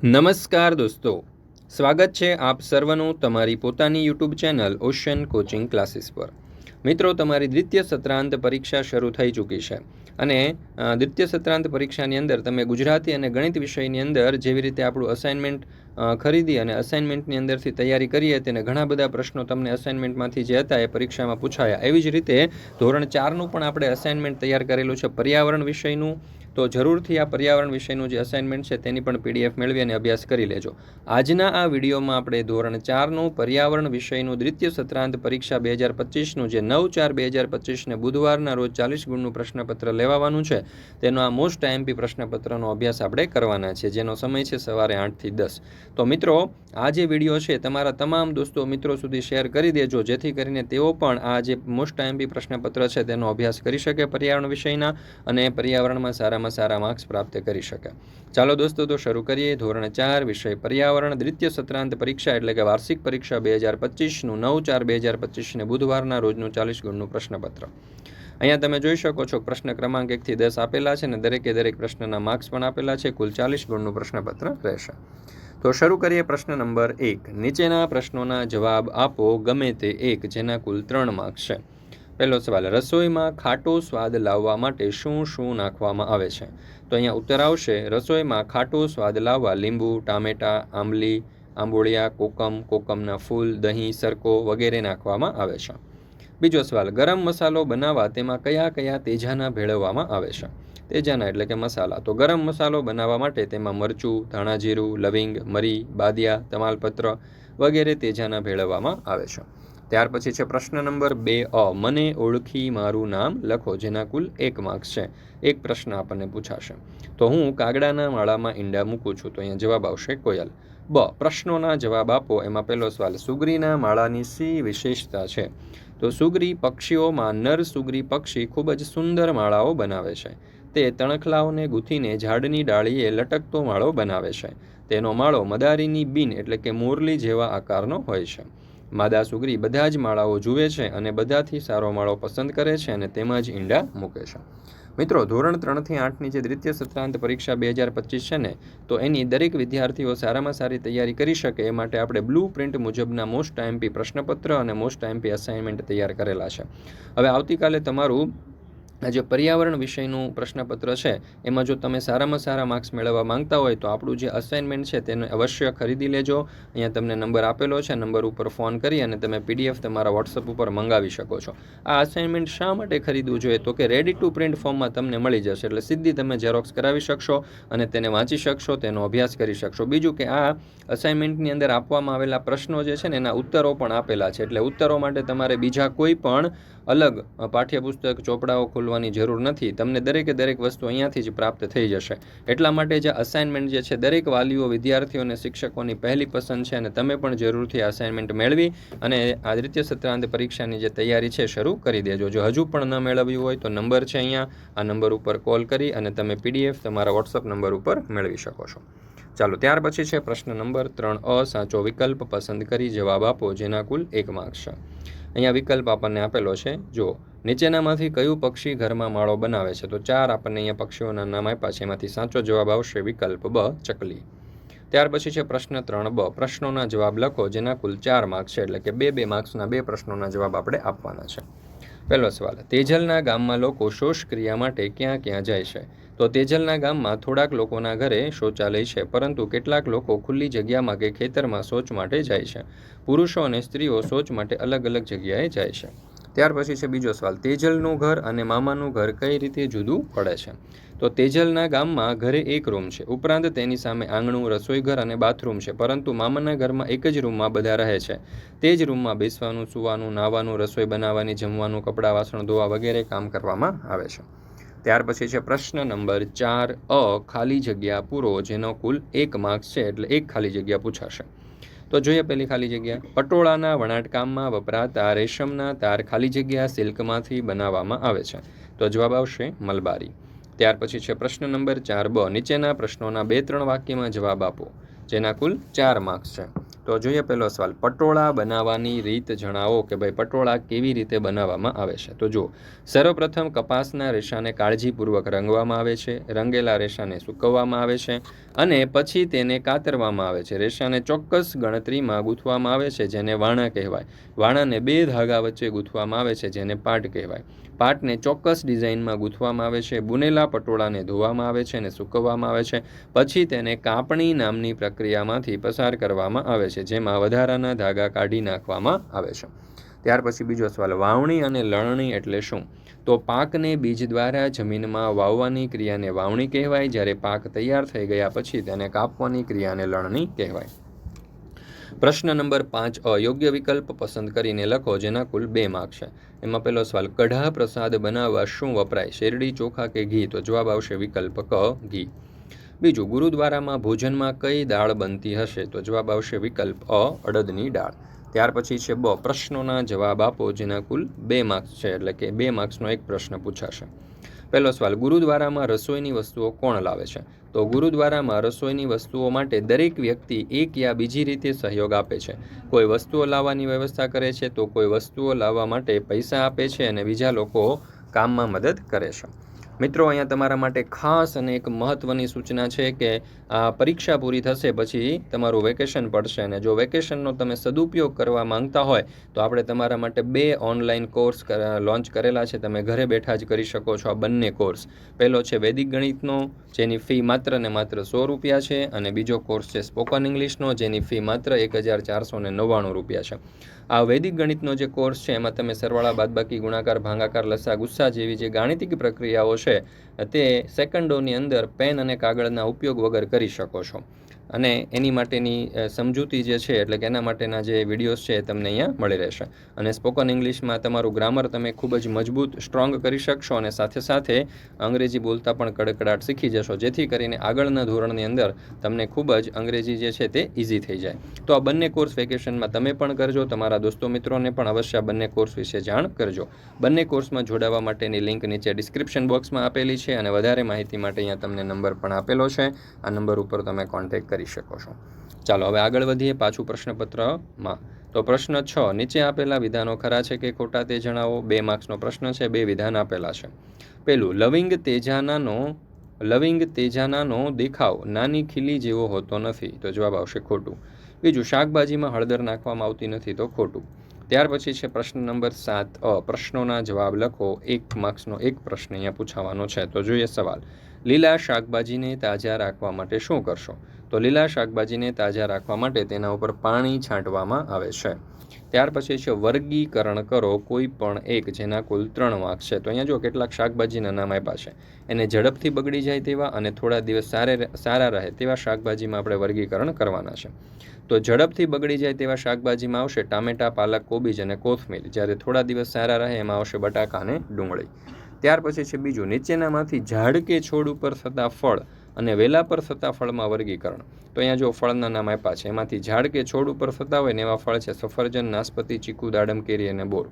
નમસ્કાર દોસ્તો, સ્વાગત છે આપ સર્વનું તમારી પોતાની YouTube channel ocean coaching classes પર। મિત્રો, તમારી દ્વિતીય સત્રાંત પરીક્ષા શરૂ થઈ ચૂકી છે અને દ્વિતીય સત્રાંત પરીક્ષાની અંદર તમે ગુજરાતી અને ગણિત વિષયની અંદર જેવી રીતે આપણું અસાઇનમેન્ટ ખરીદી અને અસાઇનમેન્ટની અંદરથી તૈયારી કરીએ તેને ઘણા બધા પ્રશ્નો તમને અસાઇનમેન્ટમાંથી જે હતા એ પરીક્ષામાં પૂછાયા। એવી જ રીતે ધોરણ 4નું પણ આપણે અસાઇનમેન્ટ તૈયાર કરેલું છે પર્યાવરણ વિષયનું। તો જરૂરથી આ પર્યાવરણ વિષયનું જે અસાઇનમેન્ટ છે તેની પણ પીડીએફ મેળવી અને અભ્યાસ કરી લેજો। આજના આ વિડીયોમાં આપણે ધોરણ 4નું પર્યાવરણ વિષયનું દ્વિતીય સત્રાંત પરીક્ષા 2025નું જે 9/4/2025ને બુધવારના રોજ 40 ગુણનું પ્રશ્નપત્ર લેવાવાનું છે તેનો આ મોસ્ટ આઈએમપી પ્રશ્નપત્રનો અભ્યાસ આપણે કરવાના છે, જેનો સમય છે સવારે 8 થી 10। તો મિત્રો, આ જે વિડીયો છે તમારા તમામ દોસ્તો મિત્રો સુધી શેર કરી દેજો, જેથી કરીને તેઓ પણ આ જે મોસ્ટ આઈએમપી પ્રશ્નપત્ર છે તેનો અભ્યાસ કરી શકે પર્યાવરણ વિષયના અને પર્યાવરણમાં સારા માર્ક્સ પ્રાપ્ત કરી શકે। ચાલો દોસ્તો, તો શરૂ કરીએ। ધોરણ 4 વિષય પર્યાવરણ દ્વિતીય સત્રાંત પરીક્ષા એટલે કે વાર્ષિક પરીક્ષા 2025નું 9/4/2025ને બુધવારના રોજનું 40 ગુણનું પ્રશ્નપત્ર। અહીંયા તમે જોઈ શકો છો પ્રશ્ન ક્રમાંક 1 થી 10 આપેલા છે અને દરેક પ્રશ્નના માર્ક્સ પણ આપેલા છે। કુલ 40 ગુણનું પ્રશ્નપત્ર રહેશે। તો શરૂ કરીએ પ્રશ્ન નંબર 1। નીચેના પ્રશ્નોના જવાબ આપો ગમે તે એક, જેના કુલ 3 માર્ક્સ છે। પહેલો સવાલ, રસોઈમાં ખાટો સ્વાદ લાવવા માટે શું શું નાખવામાં આવે છે? તો અહીંયા ઉત્તર આવશે, રસોઈમાં ખાટો સ્વાદ લાવવા લીંબુ, ટામેટાં, આંબલી, આંબોળિયા, કોકમના ફૂલ, દહીં, સરકો વગેરે નાખવામાં આવે છે। બીજો સવાલ, ગરમ મસાલો બનાવવા તેમાં કયા કયા તેજાના ભેળવવામાં આવે છે? તેજાના એટલે કે મસાલા। તો ગરમ મસાલો બનાવવા માટે તેમાં મરચું, ધાણાજીરું, લવિંગ, મરી, બાદિયા, તમાલપત્ર વગેરે તેજાના ભેળવવામાં આવે છે। ત્યાર પછી છે પ્રશ્ન નંબર 2 અ, મને ઓળખી મારું નામ લખો, જેના કુલ 1 માર્ક્સ છે। એક પ્રશ્ન આપણને પૂછાશે, તો હું કાગડાના માળામાં ઈંડા મૂકું છું, તો અહીંયા જવાબ આવશે કોયલ। બ, પ્રશ્નોના જવાબ આપો। એમાં પહેલો સવાલ, સુગરીના માળાની શી વિશેષતા છે? તો સુગરી પક્ષીઓમાં નર સુગરી પક્ષી ખૂબ જ સુંદર માળાઓ બનાવે છે। તે તણખલાઓને ગૂંથીને ઝાડની ડાળીએ લટકતો માળો બનાવે છે। તેનો માળો મદારીની બીન એટલે કે મોરલી જેવા આકારનો હોય છે। માદા સુગરી બધા જ માળાઓ જુએ છે અને બધાથી સારો માળો પસંદ કરે છે અને તેમાં જ ઈંડા મૂકે છે। મિત્રો, ધોરણ 3 થી 8ની જે દ્વિતીય સત્રાંત પરીક્ષા 2025 છે ને, તો એની દરેક વિદ્યાર્થીઓ સારામાં સારી તૈયારી કરી શકે એ માટે આપણે બ્લુ પ્રિન્ટ મુજબના મોસ્ટ આઈએમપી પ્રશ્નપત્ર અને મોસ્ટ આઈએમપી અસાઇનમેન્ટ તૈયાર કરેલા છે। હવે આવતીકાલે તમારું આ જે પર્યાવરણ વિષયનું પ્રશ્નપત્ર છે એમાં જો તમે સારામાં સારા માર્ક્સ મેળવવા માંગતા હોય તો આપણું જે અસાઇનમેન્ટ છે તેને અવશ્ય ખરીદી લેજો। અહીંયા તમને નંબર આપેલો છે, નંબર ઉપર ફોન કરી અને તમે પીડીએફ તમારા વોટ્સઅપ ઉપર મંગાવી શકો છો। આ અસાઇનમેન્ટ શા માટે ખરીદવું જોઈએ? તો કે રેડી ટુ પ્રિન્ટ ફોર્મમાં તમને મળી જશે, એટલે સીધી તમે ઝેરોક્સ કરાવી શકશો અને તેને વાંચી શકશો, તેનો અભ્યાસ કરી શકશો। બીજું કે આ અસાઇનમેન્ટની અંદર આપવામાં આવેલા પ્રશ્નો જે છે ને એના ઉત્તરો પણ આપેલા છે, એટલે ઉત્તરો માટે તમારે બીજા કોઈ પણ અલગ પાઠ્યપુસ્તક ચોપડાઓ ખોલવાની જરૂર નથી। તમને દરેક વસ્તુ અહીંયાથી જ પ્રાપ્ત થઈ જશે। એટલા માટે જે અસાઇનમેન્ટ જે છે દરેક વાલીઓ, વિદ્યાર્થીઓ અને શિક્ષકોની પહેલી પસંદ છે અને તમે પણ જરૂરથી અસાઇનમેન્ટ મેળવી અને આ દ્વિતીય સત્રાંત પરીક્ષાની જે તૈયારી છે શરૂ કરી દેજો। જો હજુ પણ ન મેળવ્યું હોય તો નંબર છે અહીંયા, આ નંબર ઉપર કોલ કરી અને તમે પીડીએફ તમારા વોટ્સઅપ નંબર ઉપર મેળવી શકો છો। ચાલો, ત્યાર પછી છે પ્રશ્ન નંબર 3 અ, સાચો વિકલ્પ પસંદ કરી જવાબ આપો, જેના કુલ 1 માર્ક્સ છે। અહીંયા વિકલ્પ આપણને આપેલો છે, જો નીચેનામાંથી કયું પક્ષી ઘરમાં માળો બનાવે છે? તો 4 આપણને અહીંયા પક્ષીઓના નામ આપ્યા છે, એમાંથી સાચો જવાબ આવશે વિકલ્પ બ, ચકલી। ત્યાર પછી છે પ્રશ્ન 3 બ, પ્રશ્નોના જવાબ લખો, જેના કુલ 4 માર્ક્સ છે, એટલે કે 2 માર્ક્સના 2 પ્રશ્નોના જવાબ આપણે આપવાના છે। પહેલો સવાલ, તેજલના ગામમાં લોકો શૌચ ક્રિયા માટે ક્યાં ક્યાં જાય છે? તો તેજલના ગામમાં થોડાક લોકોના ઘરે શૌચાલય છે, પરંતુ કેટલાક લોકો ખુલ્લી જગ્યામાં કે ખેતરમાં શૌચ માટે જાય છે। પુરુષો અને સ્ત્રીઓ શૌચ માટે અલગ અલગ જગ્યાએ જાય છે। ત્યાર પછી છે બીજો સવાલ, તેજલનું ઘર અને મામાનું ઘર કઈ રીતે જુદું પડે છે? તો તેજલના ગામમાં ઘરે એક રૂમ છે, ઉપરાંત તેની સામે આંગણું, રસોઈઘર અને બાથરૂમ છે, પરંતુ મામાના ઘરમાં એક જ રૂમમાં બધા રહે છે। તે જ રૂમમાં બેસવાનું, સૂવાનું, નાહવાનું, રસોઈ બનાવવાની, જમવાનું, કપડાં વાસણ ધોવા વગેરે કામ કરવામાં આવે છે। ત્યાર પછી છે પ્રશ્ન નંબર 4 અ, ખાલી જગ્યા પૂરો, જેનો કુલ 1 માર્ક્સ છે, એટલે 1 ખાલી જગ્યા પૂછાશે। તો જોઈએ પહેલી ખાલી જગ્યા, પટોળાના વણાટકામમાં વપરાતા રેશમના તાર ખાલી જગ્યા સિલ્કમાંથી બનાવવામાં આવે છે, તો જવાબ આવશે મલબારી। ત્યાર પછી છે પ્રશ્ન નંબર 4 બ, નીચેના પ્રશ્નોના 2-3 વાક્યમાં જવાબ આપો, જેના કુલ 4 માર્ક્સ છે। તો જોઈએ પહેલો સવાલ, પટોળા બનાવવાની રીત જણાવો કે ભાઈ પટોળા કેવી રીતે બનાવવામાં આવે છે. તો જુઓ, સર્વપ્રથમ કપાસના રેસાને કાળજીપૂર્વક રંગવામાં આવે છે. રંગેલા રેસાને સૂકવવામાં આવે છે અને પછી તેને કાતરવામાં આવે છે. રેસાને ચોક્કસ ગણતરીમાં ગૂંથવામાં આવે છે, જેને વાણા કહેવાય. વાણાને 2 ધાગા વચ્ચે ગૂંથવામાં આવે છે, જેને પાટ કહેવાય. પાટને ચોક્કસ ડિઝાઇનમાં ગૂંથવામાં આવે છે. બુનેલા પટોળાને ધોવામાં આવે છે અને સૂકવવામાં આવે છે. પછી તેને કાપણી નામની પ્રક્રિયામાંથી પસાર કરવામાં આવે છે, જેમાં વધારાના ધાગા કાઢી નાખવામાં આવે છે. ત્યાર પછી બીજો સવાલ, વાવણી અને લણણી એટલે શું? તો પાકને બીજ દ્વારા જમીનમાં વાવવાની ક્રિયાને વાવણી કહેવાય, જ્યારે પાક તૈયાર થઈ ગયા પછી તેને કાપવાની ક્રિયાને લણણી કહેવાય. પ્રશ્ન નંબર 5 યોગ્ય વિકલ્પ પસંદ કરીને લખો, જેના કુલ 2 માર્ક છે. એમાં પહેલો સવાલ, કઢા પ્રસાદ બનાવવા શું વપરાય? શેરડી, ચોખા કે ઘી? તો જવાબ આવશે વિકલ્પ ક, ઘી. બીજું, ગુરુદ્વારામાં ભોજનમાં કઈ દાળ બનતી હશે? તો જવાબ આવશે વિકલ્પ અ, અડદની દાળ. ત્યાર પછી છે બ, પ્રશ્નોના જવાબ આપો, જેના કુલ 2 માર્ક્સ છે, એટલે કે 2 માર્ક્સનો એક પ્રશ્ન પૂછાશે. પહેલો સવાલ, ગુરુદ્વારામાં રસોઈની વસ્તુઓ કોણ લાવે છે? તો ગુરુદ્વારામાં રસોઈની વસ્તુઓ માટે દરેક વ્યક્તિ એક યા બીજી રીતે સહયોગ આપે છે. કોઈ વસ્તુઓ લાવવાની વ્યવસ્થા કરે છે, તો કોઈ વસ્તુઓ લાવવા માટે પૈસા આપે છે અને બીજા લોકો કામમાં મદદ કરે છે. મિત્રો, અહીંયા તમારા માટે ખાસ અને એક મહત્ત્વની સૂચના છે કે આ પરીક્ષા પૂરી થશે પછી તમારું વેકેશન પડશે, અને જો વેકેશનનો તમે સદુપયોગ કરવા માંગતા હોય તો આપણે તમારા માટે 2 ઓનલાઈન કોર્સ લોન્ચ કરેલા છે. તમે ઘરે બેઠા જ કરી શકો છો આ બંને કોર્સ. પહેલો છે વૈદિક ગણિતનો, જેની ફી માત્ર ને માત્ર 100 રૂપિયા છે, અને બીજો કોર્સ છે સ્પોકન ઇંગ્લિશનો, જેની ફી માત્ર 1499 રૂપિયા છે. આ વૈદિક ગણિતનો જે કોર્સ છે એમાં તમે સરવાળા, બાદબાકી, ગુણાકાર, ભાગાકાર, લસા, ગુસ્સા જેવી જે ગાણિતિક પ્રક્રિયાઓ છે તે સેકન્ડોની અંદર પેન અને કાગળના ઉપયોગ વગર કરી શકો છો. અને એની માટેની સમજૂતી જે છે, એટલે કે એના માટેના જે વિડીયોઝ છે એ તમને અહીંયા મળી રહેશે. અને સ્પોકન ઇંગ્લિશમાં તમારું ગ્રામર તમે ખૂબ જ મજબૂત, સ્ટ્રોંગ કરી શકશો, અને સાથે સાથે અંગ્રેજી બોલતા પણ કડકડાટ શીખી જશો, જેથી કરીને આગળના ધોરણની અંદર તમને ખૂબ જ અંગ્રેજી જે છે તે ઇઝી થઈ જાય. તો આ બંને કોર્સ વેકેશનમાં તમે પણ કરજો, તમારા દોસ્તો મિત્રોને પણ અવશ્ય બંને કોર્સ વિશે જાણ કરજો. બંને કોર્સમાં જોડાવા માટેની લિંક નીચે ડિસ્ક્રિપ્શન બોક્સમાં આપેલી છે, અને વધારે માહિતી માટે અહીંયા તમને નંબર પણ આપેલો છે. આ નંબર ઉપર તમે કોન્ટેક્ટ કરી શકો છો. ચાલો હવે આગળ વધીએ પાછું પ્રશ્નપત્રમાં. તો પ્રશ્ન 6, નીચે આપેલા વિધાનો ખરા છે કે ખોટા તે જણાવો. 2 માર્ક્સનો પ્રશ્ન છે, 2 વિધાન આપેલા છે. પહેલું, લવિંગ તેજાનાનો દેખાવ નાની ખીલી જેવો હોતો નથી. તો જવાબ આવશે ખોટું. બીજું, શાકભાજીમાં હળદર નાખવામાં આવતી નથી. તો ખોટું. ત્યાર પછી છે પ્રશ્ન નંબર 7 પ્રશ્નોના જવાબ લખો. 1 માર્ક્સનો એક પ્રશ્ન અહીંયા પૂછાવાનો છે. તો જોઈએ સવાલ, લીલા શાકભાજીને તાજા રાખવા માટે શું કરશો? તો લીલા શાકભાજીને તાજા રાખવા માટે તેના ઉપર પાણી છાંટવામાં આવે છે. ત્યાર પછી છે વર્ગીકરણ કરો કોઈ પણ એક, જેના કુલ 3 માર્ક છે. તો અહીંયા જો કેટલાક શાકભાજીના નામ આપ્યા છે. એને ઝડપથી બગડી જાય તેવા અને થોડા દિવસ સારા રહે તેવા શાકભાજીમાં આપણે વર્ગીકરણ કરવાના છે. તો ઝડપથી બગડી જાય તેવા શાકભાજીમાં આવશે ટામેટા, પાલક, કોબીજ અને કોથમીર. જ્યારે થોડા દિવસ સારા રહે એમાં આવશે બટાકા અને ડુંગળી. ત્યાર પછી છે બીજું, નીચેનામાંથી ઝાડ કે છોડ ઉપર થતા ફળ અને વેલા પર થતા ફળમાં વર્ગીકરણ. તો અહીંયા જો ફળના નામ આપ્યા છે, એમાંથી ઝાડ કે છોડ ઉપર થતા હોય ને એવા ફળ છે સફરજન, નાસપતિ, ચીકુ, દાડમ, કેરી અને બોર.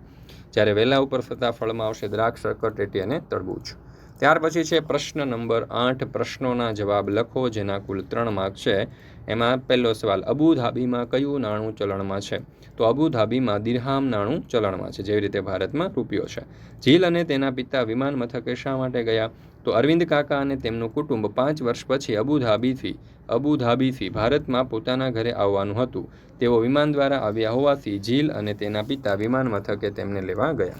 જ્યારે વેલા ઉપર થતા ફળમાં આવશે દ્રાક્ષ, શક્કરટેટી અને તરબૂચ. ત્યાર પછી છે પ્રશ્ન નંબર 8, પ્રશ્નોના જવાબ લખો, જેના કુલ 3 માર્ક છે. એમાં પહેલો સવાલ, અબુધાબીમાં કયું નાણું ચલણમાં છે? તો અબુધાબીમાં દિરહામ નાણું ચલણમાં છે, જેવી રીતે ભારતમાં રૂપિયો છે. જીલ અને તેના પિતા વિમાન મથકે શા માટે ગયા? તો અરવિંદ કાકા અને તેમનું કુટુંબ 5 વર્ષ પછી અબુધાબીથી ભારતમાં પોતાના ઘરે આવવાનું હતું. તેઓ વિમાન દ્વારા આવ્યા હોવાથી જીલ અને તેના પિતા વિમાન મથકે તેમને લેવા ગયા.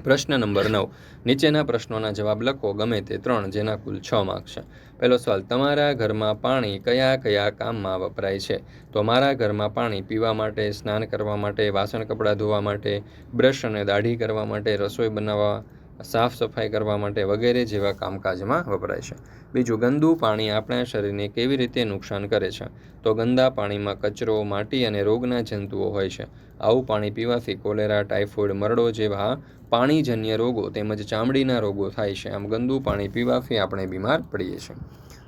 પ્રશ્ન નંબર 9, નીચેના પ્રશ્નોના જવાબ લખો, ગમે તે 3, જેના કુલ 6 માર્ક છે. પહેલો સવાલ, તમારા ઘરમાં પાણી કયા કયા કામમાં વપરાય છે? તો મારા ઘરમાં પાણી પીવા માટે, સ્નાન કરવા માટે, વાસણ કપડાં ધોવા માટે, બ્રશ અને દાઢી કરવા માટે, રસોઈ બનાવવા, સાફ સફાઈ કરવા માટે વગેરે જેવા કામકાજમાં વપરાય છે. બીજું, ગંદુ પાણી આપણા શરીરને કેવી રીતે નુકસાન કરે છે? તો ગંદા પાણીમાં કચરો, માટી અને રોગના જંતુઓ હોય છે. આવું પાણી પીવાથી કોલેરા, ટાઇફોઇડ, મરડો જેવા પાણીજન્ય રોગો તેમજ ચામડીના રોગો થાય છે. આમ ગંદુ પાણી પીવાથી આપણે બીમાર પડીએ છીએ.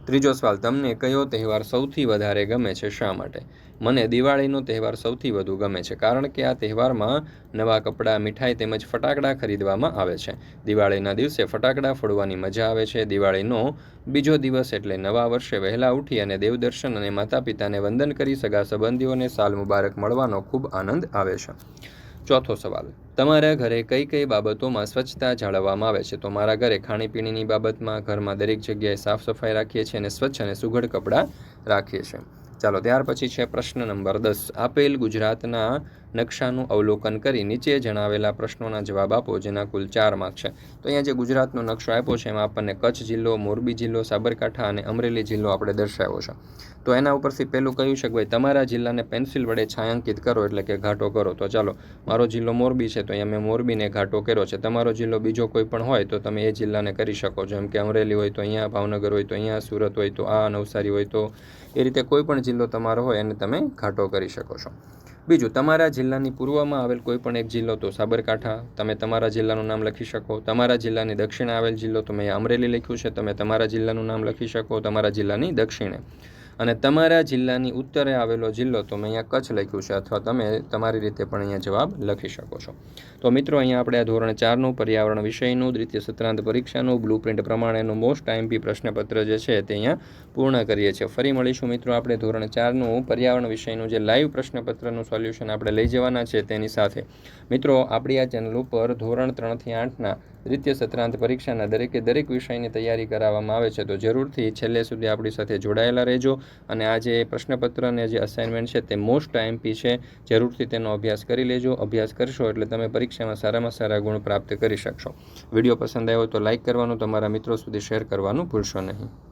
ત્રીજો સવાલ, તમને કયો તહેવાર સૌથી વધારે ગમે છે, શા માટે? મને દિવાળીનો તહેવાર સૌથી વધુ ગમે છે, કારણ કે આ તહેવારમાં નવા કપડાં, મીઠાઈ તેમજ ફટાકડા ખરીદવામાં આવે છે. દિવાળીના દિવસે ફટાકડા ફોડવાની મજા આવે છે. દિવાળીનો બીજો દિવસ એટલે નવા વર્ષે વહેલા ઉઠી અને દેવદર્શન અને માતા પિતાને વંદન કરી સગા સંબંધીઓને સાલ મુબારક મળવાનો ખૂબ આનંદ આવે છે. ચોથો સવાલ, તમારા ઘરે કઈ કઈ બાબતોમાં સ્વચ્છતા જાળવવામાં આવે છે? તો મારા ઘરે ખાણીપીણીની બાબતમાં ઘરમાં દરેક જગ્યાએ સાફ સફાઈ રાખીએ છીએ અને સ્વચ્છ અને સુઘડ કપડાં રાખીએ છીએ. ચાલો, ત્યાર પછી છે પ્રશ્ન નંબર 10. આપેલ ગુજરાતના નકશાનું અવલોકન કરી નીચે જણાવેલા પ્રશ્નોના જવાબ આપો, જેના કુલ 4 માર્ક છે. તો અહીંયા જે ગુજરાતનો નકશો આપ્યો છે એમાં આપણને કચ્છ જિલ્લો, મોરબી જિલ્લો, સાબરકાંઠા અને અમરેલી જિલ્લો આપણે દર્શાવ્યો છે. તો એના ઉપરથી પહેલું કહ્યું છે કે ભાઈ તમારા જિલ્લાને પેન્સિલ વડે છાંયાંકિત કરો, એટલે કે ઘાટો કરો. તો ચાલો, મારો જિલ્લો મોરબી છે તો અહીંયા મેં મોરબીને ઘાટો કર્યો છે. તમારો જિલ્લો બીજો કોઈ પણ હોય તો તમે એ જિલ્લાને કરી શકો. જેમ કે અમરેલી હોય તો અહીંયા, ભાવનગર હોય તો અહીંયા, સુરત હોય તો આ, નવસારી હોય તો એ રીતે કોઈ પણ જિલ્લો તમારો હોય એને તમે ઘાટો કરી શકો છો. બીજું, તમારા જિલ્લાની પૂર્વમાં આવેલ કોઈ પણ એક જિલ્લો તો સાબરકાંઠા, તમે તમારા જિલ્લાનું નામ લખી શકો. તમારા જિલ્લાની દક્ષિણે આવેલ જિલ્લો તો મેં અમરેલી લખ્યું છે, તમે તમારા જિલ્લાનું નામ લખી શકો તમારા જિલ્લાની દક્ષિણે. અને તમારા જિલ્લાની ઉત્તરે આવેલો જિલ્લો તો મેં અહીંયા કચ્છ લખ્યું છે, અથવા તમે તમારી રીતે પણ અહીંયા જવાબ લખી શકો છો. તો મિત્રો, અહીંયા આપણે આ ધોરણ 4નું પર્યાવરણ વિષયનું દ્વિતીય સત્રાંત પરીક્ષાનું બ્લુ પ્રિન્ટ પ્રમાણેનું મોસ્ટ આઈએમપી પ્રશ્નપત્ર જે છે તે અહીંયા પૂર્ણ કરીએ છીએ. ફરી મળીશું મિત્રો આપણે ધોરણ 4નું પર્યાવરણ વિષયનું જે લાઈવ પ્રશ્નપત્રનું સોલ્યુશન આપણે લઈ જવાના છે તેની સાથે. મિત્રો, આપણી આ ચેનલ ઉપર ધોરણ 3 થી 8ના દ્વિતીય સત્રાંત પરીક્ષાના દરેક વિષયની તૈયારી કરાવવામાં આવે છે. તો જરૂરથી છેલ્લે સુધી આપણી સાથે જોડાયેલા રહેજો અને આ જે પ્રશ્નપત્ર અને જે અસાઇનમેન્ટ છે તે મોસ્ટ આઈએમપી છે. જરૂરથી તેનો અભ્યાસ કરી લેજો. અભ્યાસ કરશો એટલે તમે પરીક્ષામાં સારામાં સારા ગુણ પ્રાપ્ત કરી શકશો. વિડીયો પસંદ આવ્યો તો લાઇક કરવાનું, તમારા મિત્રો સુધી શેર કરવાનું ભૂલશો નહીં.